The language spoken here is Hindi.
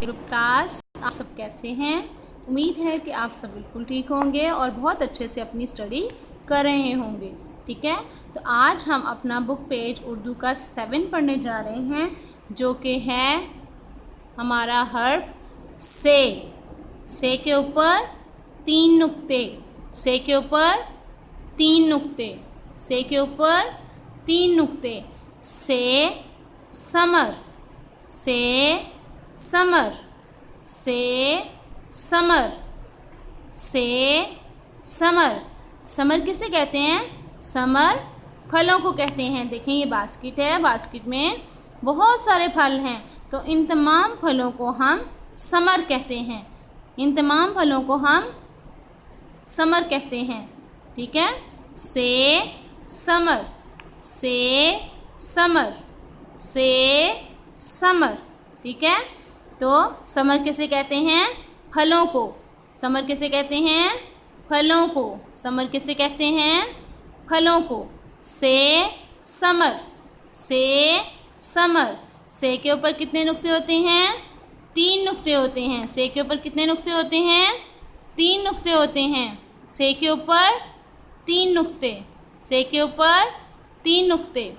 ग्रुप क्लास, आप सब कैसे हैं? उम्मीद है कि आप सब बिल्कुल ठीक होंगे और बहुत अच्छे से अपनी स्टडी कर रहे होंगे। ठीक है, तो आज हम अपना बुक पेज उर्दू का 7 पढ़ने जा रहे हैं, जो कि है हमारा हर्फ से। से के ऊपर 3 नुक्ते, से के ऊपर 3 नुक्ते, से के ऊपर 3 नुक्ते। से समर, से समर, से समर, से समर। समर किसे कहते हैं? समर फलों को कहते हैं। देखें, ये बास्केट है, बास्केट में बहुत सारे फल हैं, तो इन तमाम फलों को हम समर कहते हैं। इन तमाम फलों को हम समर कहते हैं। ठीक है, से समर, से समर, से समर। ठीक है, तो समर किसे कहते हैं? फलों को। समर किसे कहते हैं? फलों को। समर किसे कहते हैं? फलों को। से समर, से समर। से के ऊपर कितने नुक्ते होते हैं? 3 नुक्ते होते हैं। से के ऊपर कितने नुक्ते होते हैं? 3 नुक्ते होते हैं। से के ऊपर 3 नुक्ते, से के ऊपर 3 नुक्ते।